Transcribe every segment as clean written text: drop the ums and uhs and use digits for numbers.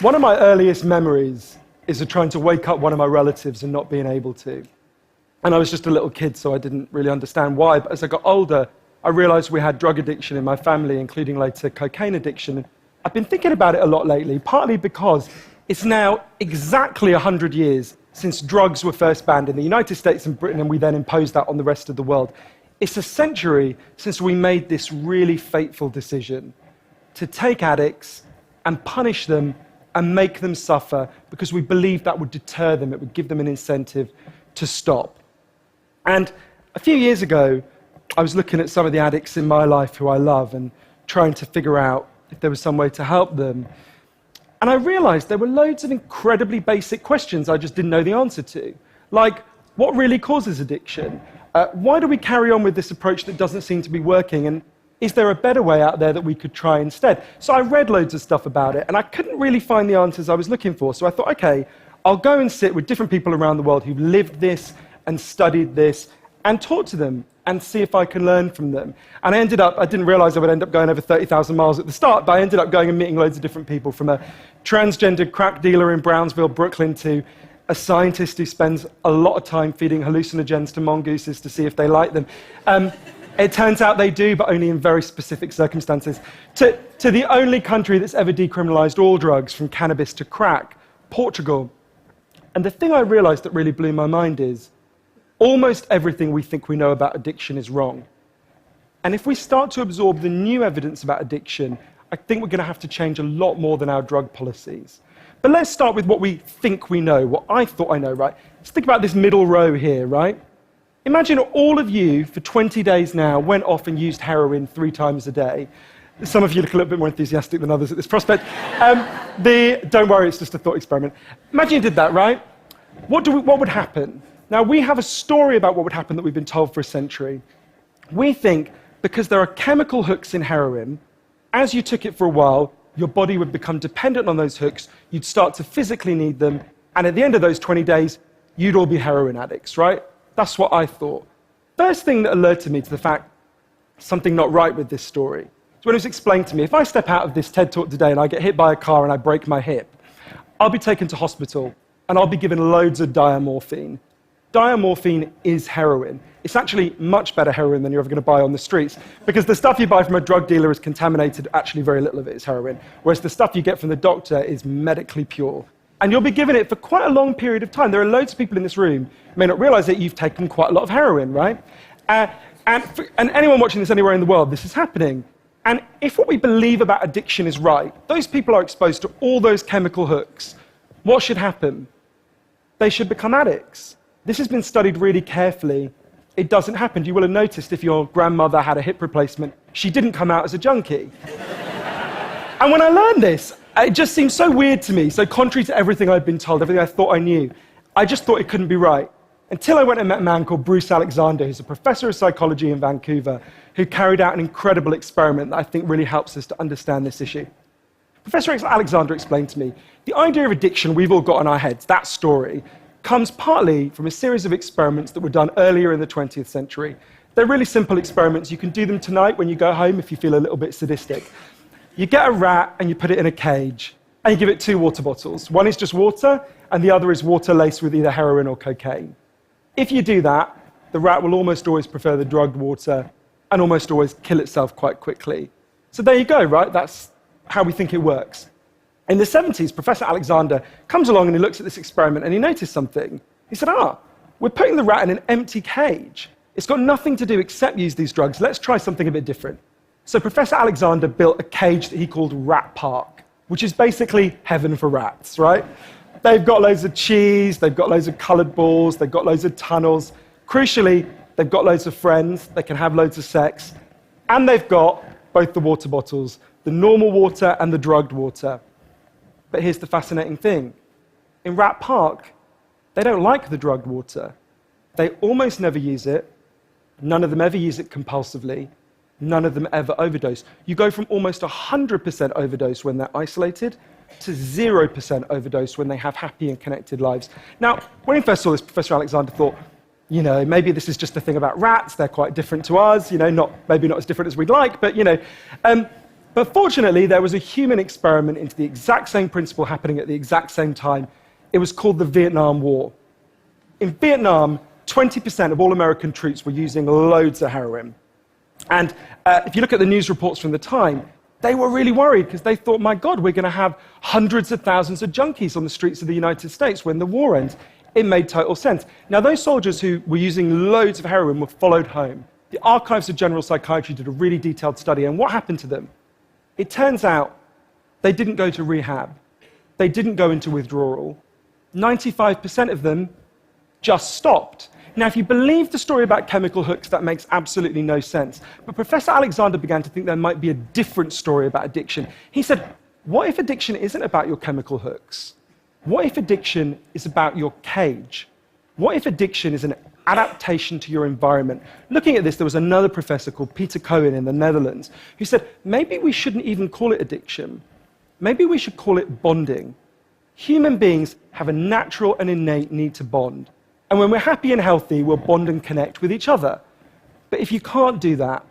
One of my earliest memories is of trying to wake up one of my relatives and not being able to. And I was just a little kid, so I didn't really understand why. But as I got older, I realized we had drug addiction in my family, including later cocaine addiction. I've been thinking about it a lot lately, partly because it's now exactly 100 years since drugs were first banned in the United States and Britain, and we then imposed that on the rest of the world. It's a century since we made this really fateful decision to take addicts and punish them and make them suffer because we believed that would deter them, it would give them an incentive to stop. And a few years ago, I was looking at some of the addicts in my life who I love and trying to figure out if there was some way to help them. And I realized there were loads of incredibly basic questions I just didn't know the answer to. Like, what really causes addiction? Why do we carry on with this approach that doesn't seem to be working? And is there a better way out there that we could try instead? So I read loads of stuff about it, and I couldn't really find the answers I was looking for. So I thought, okay, I'll go and sit with different people around the world who've lived this and studied this and talk to them and see if I can learn from them. And I didn't realize I would end up going over 30,000 miles at the start, but I ended up going and meeting loads of different people, from a transgender crack dealer in Brownsville, Brooklyn, to a scientist who spends a lot of time feeding hallucinogens to mongooses to see if they like them. It turns out they do, but only in very specific circumstances. To the only country that's ever decriminalized all drugs, from cannabis to crack, Portugal. And the thing I realized that really blew my mind is almost everything we think we know about addiction is wrong. And if we start to absorb the new evidence about addiction, I think we're going to have to change a lot more than our drug policies. But let's start with what we think we know, what I thought I know, right? Let's think about this middle row here, right? Imagine all of you, for 20 days now, went off and used heroin 3 times a day. Some of you look a little bit more enthusiastic than others at this prospect. Don't worry, it's just a thought experiment. Imagine you did that, right? What would happen? Now, we have a story about what would happen that we've been told for a century. We think because there are chemical hooks in heroin, as you took it for a while, your body would become dependent on those hooks, you'd start to physically need them, and at the end of those 20 days, you'd all be heroin addicts, right? That's what I thought. First thing that alerted me to the fact something not right with this story is when it was explained to me, if I step out of this TED Talk today and I get hit by a car and I break my hip, I'll be taken to hospital and I'll be given loads of diamorphine. Diamorphine is heroin. It's actually much better heroin than you're ever going to buy on the streets, because the stuff you buy from a drug dealer is contaminated, actually very little of it is heroin, whereas the stuff you get from the doctor is medically pure. And you'll be given it for quite a long period of time. There are loads of people in this room who may not realize that you've taken quite a lot of heroin, right? And anyone watching this anywhere in the world, this is happening. And if what we believe about addiction is right, those people are exposed to all those chemical hooks. What should happen? They should become addicts. This has been studied really carefully. It doesn't happen. You will have noticed if your grandmother had a hip replacement, she didn't come out as a junkie. And when I learned this, it just seemed so weird to me, so contrary to everything I'd been told, everything I thought I knew. I just thought it couldn't be right. Until I went and met a man called Bruce Alexander, who's a professor of psychology in Vancouver, who carried out an incredible experiment that I think really helps us to understand this issue. Professor Alexander explained to me, the idea of addiction we've all got in our heads, that story, comes partly from a series of experiments that were done earlier in the 20th century. They're really simple experiments. You can do them tonight when you go home if you feel a little bit sadistic. You get a rat and you put it in a cage, and you give it 2 water bottles. One is just water, and the other is water laced with either heroin or cocaine. If you do that, the rat will almost always prefer the drugged water and almost always kill itself quite quickly. So there you go, right? That's how we think it works. In the 70s, Professor Alexander comes along and he looks at this experiment and he noticed something. He said, we're putting the rat in an empty cage. It's got nothing to do except use these drugs. Let's try something a bit different. So Professor Alexander built a cage that he called Rat Park, which is basically heaven for rats, right? They've got loads of cheese, they've got loads of colored balls, they've got loads of tunnels. Crucially, they've got loads of friends, they can have loads of sex, and they've got both the water bottles, the normal water and the drugged water. But here's the fascinating thing. In Rat Park, they don't like the drugged water. They almost never use it. None of them ever use it compulsively. None of them ever overdose. You go from almost 100% overdose when they're isolated to 0% overdose when they have happy and connected lives. Now, when he first saw this, Professor Alexander thought, maybe this is just a thing about rats. They're quite different to us, maybe not as different as we'd like, but, But fortunately, there was a human experiment into the exact same principle happening at the exact same time. It was called the Vietnam War. In Vietnam, 20% of all American troops were using loads of heroin. And if you look at the news reports from the time, they were really worried because they thought, my God, we're going to have hundreds of thousands of junkies on the streets of the United States when the war ends. It made total sense. Now, those soldiers who were using loads of heroin were followed home. The Archives of General Psychiatry did a really detailed study, and what happened to them? It turns out they didn't go to rehab. They didn't go into withdrawal. 95% of them just stopped. Now, if you believe the story about chemical hooks, that makes absolutely no sense. But Professor Alexander began to think there might be a different story about addiction. He said, what if addiction isn't about your chemical hooks? What if addiction is about your cage? What if addiction is an adaptation to your environment? Looking at this, there was another professor called Peter Cohen in the Netherlands who said, maybe we shouldn't even call it addiction. Maybe we should call it bonding. Human beings have a natural and innate need to bond. And when we're happy and healthy, we'll bond and connect with each other. But if you can't do that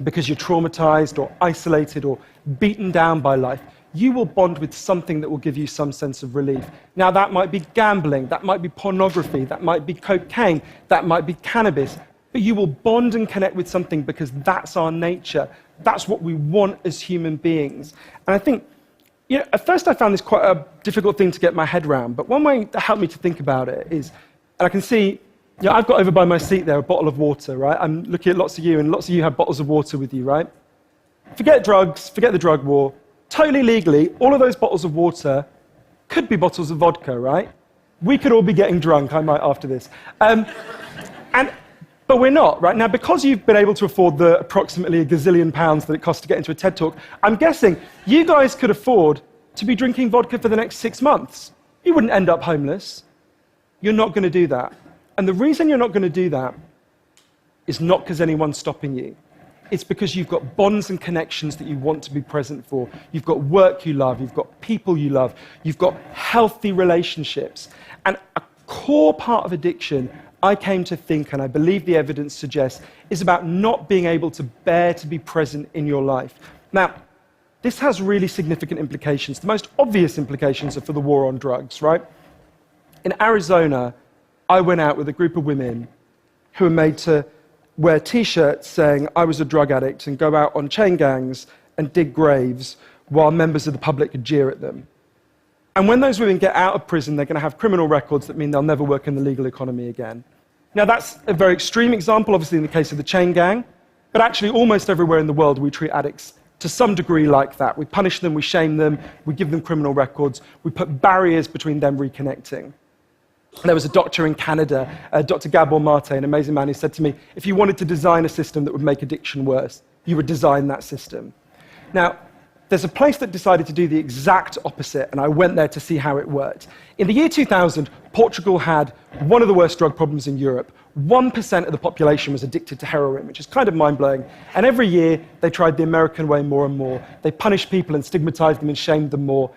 because you're traumatized or isolated or beaten down by life, you will bond with something that will give you some sense of relief. Now, that might be gambling, that might be pornography, that might be cocaine, that might be cannabis, but you will bond and connect with something because that's our nature. That's what we want as human beings. And I think, at first I found this quite a difficult thing to get my head around, but one way that helped me to think about it is, and I can see, I've got over by my seat there a bottle of water, right? I'm looking at lots of you, and lots of you have bottles of water with you, right? Forget drugs, forget the drug war. Totally legally, all of those bottles of water could be bottles of vodka, right? We could all be getting drunk, I might after this. But we're not, right? Now, because you've been able to afford the approximately £1 gazillion that it costs to get into a TED Talk, I'm guessing you guys could afford to be drinking vodka for the next 6 months. You wouldn't end up homeless. You're not going to do that. And the reason you're not going to do that is not because anyone's stopping you. It's because you've got bonds and connections that you want to be present for. You've got work you love. You've got people you love. You've got healthy relationships. And a core part of addiction, I came to think, and I believe the evidence suggests, is about not being able to bear to be present in your life. Now, this has really significant implications. The most obvious implications are for the war on drugs, right? In Arizona, I went out with a group of women who were made to wear T-shirts saying I was a drug addict and go out on chain gangs and dig graves while members of the public could jeer at them. And when those women get out of prison, they're going to have criminal records that mean they'll never work in the legal economy again. Now, that's a very extreme example, obviously, in the case of the chain gang, but actually almost everywhere in the world we treat addicts to some degree like that. We punish them, we shame them, we give them criminal records, we put barriers between them reconnecting. There was a doctor in Canada, Dr. Gabor Mate, an amazing man, who said to me, if you wanted to design a system that would make addiction worse, you would design that system. Now, there's a place that decided to do the exact opposite, and I went there to see how it worked. In the year 2000, Portugal had one of the worst drug problems in Europe. 1% of the population was addicted to heroin, which is kind of mind-blowing. And every year, they tried the American way more and more. They punished people and stigmatized them and shamed them more.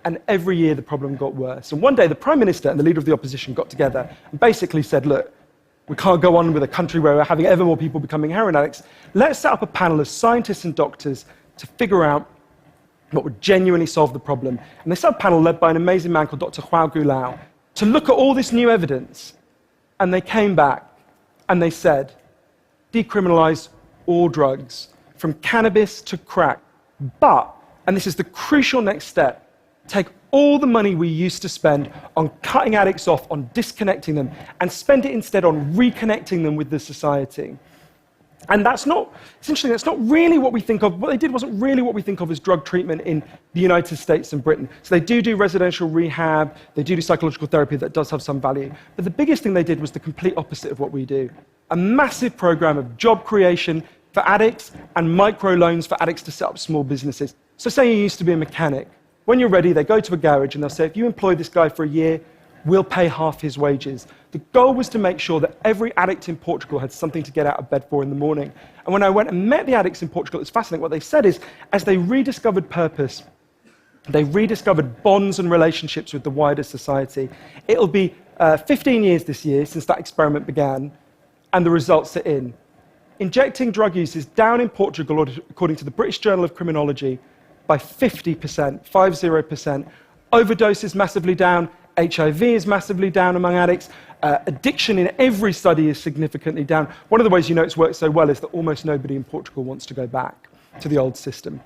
And every year, the problem got worse. And one day, the Prime Minister and the leader of the opposition got together and basically said, look, we can't go on with a country where we're having ever more people becoming heroin addicts. Let's set up a panel of scientists and doctors to figure out what would genuinely solve the problem. And they set up a panel led by an amazing man called Dr. Joao Goulao to look at all this new evidence. And they came back and they said, decriminalize all drugs, from cannabis to crack. But, and this is the crucial next step, take all the money we used to spend on cutting addicts off, on disconnecting them, and spend it instead on reconnecting them with the society. And that's not, essentially, that's not really what we think of. What they did wasn't really what we think of as drug treatment in the United States and Britain. So they do residential rehab, they do psychological therapy that does have some value. But the biggest thing they did was the complete opposite of what we do. A massive program of job creation for addicts and microloans for addicts to set up small businesses. So say you used to be a mechanic. When you're ready, they go to a garage and they'll say, if you employ this guy for a year, we'll pay half his wages. The goal was to make sure that every addict in Portugal had something to get out of bed for in the morning. And when I went and met the addicts in Portugal, it's fascinating. What they said is, as they rediscovered purpose, they rediscovered bonds and relationships with the wider society. It'll be 15 years this year since that experiment began, and the results are in. injecting drug use is down in Portugal, according to the British Journal of Criminology, by 50%, 50%. Overdose is massively down. HIV is massively down among addicts. Addiction in every study is significantly down. One of the ways you know it's worked so well is that almost nobody in Portugal wants to go back to the old system.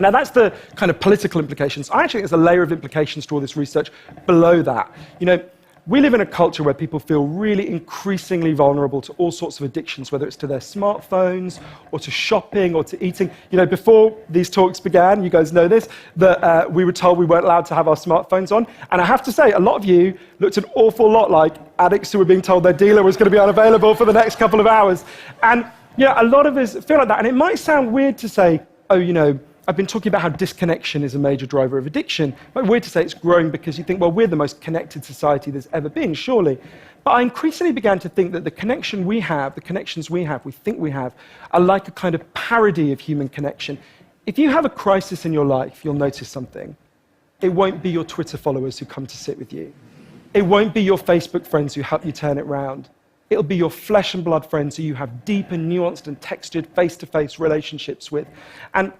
Now, that's the kind of political implications. I actually think there's a layer of implications to all this research below that. You know, we live in a culture where people feel really increasingly vulnerable to all sorts of addictions, whether it's to their smartphones or to shopping or to eating. You know, before these talks began, you guys know this, that we were told we weren't allowed to have our smartphones on. And I have to say, a lot of you looked an awful lot like addicts who were being told their dealer was going to be unavailable for the next couple of hours. And yeah, a lot of us feel like that. And it might sound weird to say, oh, you know, I've been talking about how disconnection is a major driver of addiction. But weird to say it's growing because you think, well, we're the most connected society there's ever been, surely. But I increasingly began to think that the connections we think we have, are like a kind of parody of human connection. If you have a crisis in your life, you'll notice something. It won't be your Twitter followers who come to sit with you. It won't be your Facebook friends who help you turn it round. It'll be your flesh and blood friends who you have deep and nuanced and textured face-to-face relationships with. And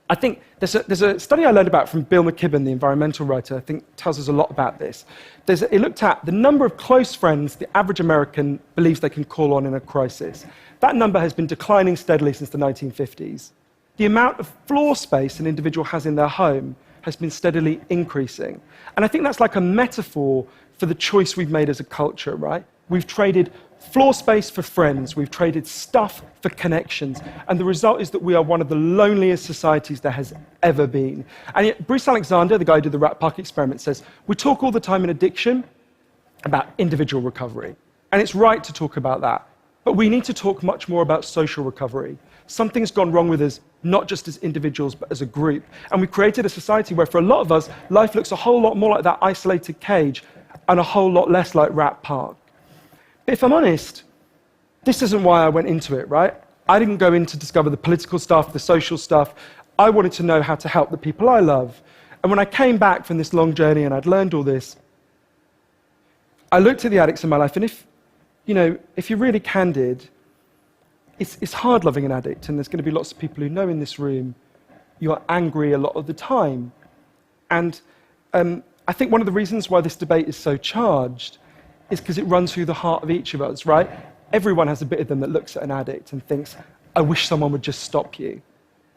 I think there's a study I learned about from Bill McKibben, the environmental writer, I think tells us a lot about this. It looked at the number of close friends the average American believes they can call on in a crisis. That number has been declining steadily since the 1950s. The amount of floor space an individual has in their home has been steadily increasing. And I think that's like a metaphor for the choice we've made as a culture, right? We've traded floor space for friends, we've traded stuff for connections, and the result is that we are one of the loneliest societies there has ever been. And yet, Bruce Alexander, the guy who did the Rat Park experiment, says, we talk all the time in addiction about individual recovery, and it's right to talk about that, but we need to talk much more about social recovery. Something's gone wrong with us, not just as individuals, but as a group. And we've created a society where, for a lot of us, life looks a whole lot more like that isolated cage and a whole lot less like Rat Park. If I'm honest, this isn't why I went into it, right? I didn't go in to discover the political stuff, the social stuff. I wanted to know how to help the people I love. And when I came back from this long journey and I'd learned all this, I looked at the addicts in my life, and if you're really candid, it's hard loving an addict, and there's going to be lots of people who know in this room you're angry a lot of the time. And I think one of the reasons why this debate is so charged is because it runs through the heart of each of us, right? Everyone has a bit of them that looks at an addict and thinks, I wish someone would just stop you.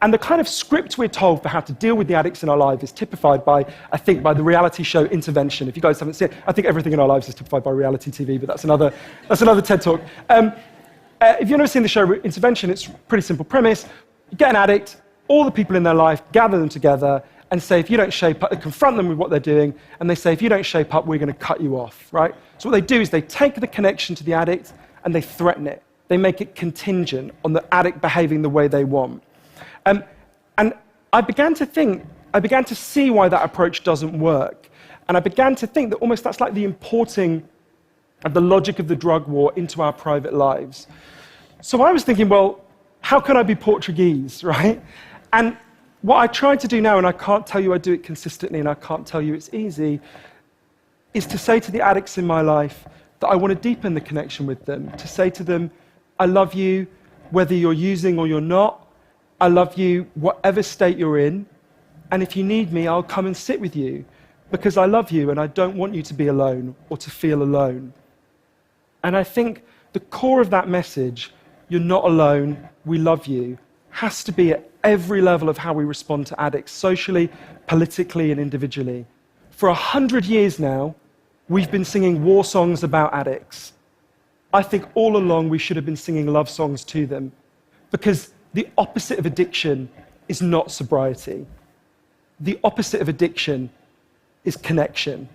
And the kind of script we're told for how to deal with the addicts in our life is typified by, I think, by the reality show Intervention. If you guys haven't seen it, I think everything in our lives is typified by reality TV, but that's another TED Talk. If you've never seen the show Intervention, it's a pretty simple premise. You get an addict, all the people in their life, gather them together, and say, if you don't shape up, confront them with what they're doing, and they say, if you don't shape up, we're going to cut you off, right? So what they do is they take the connection to the addict and they threaten it. They make it contingent on the addict behaving the way they want. And I began to see why that approach doesn't work. And I began to think that almost that's like the importing of the logic of the drug war into our private lives. So I was thinking, well, how can I be Portuguese, right? And what I try to do now, and I can't tell you I do it consistently, and I can't tell you it's easy, is to say to the addicts in my life that I want to deepen the connection with them, to say to them, I love you whether you're using or you're not. I love you whatever state you're in, and if you need me, I'll come and sit with you, because I love you and I don't want you to be alone or to feel alone. And I think the core of that message, you're not alone, we love you, has to be at every level of how we respond to addicts, socially, politically, and individually. For 100 years now, we've been singing war songs about addicts. I think all along we should have been singing love songs to them, because the opposite of addiction is not sobriety. The opposite of addiction is connection.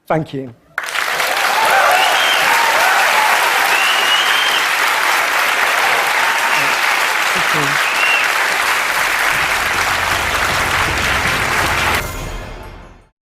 Thank you.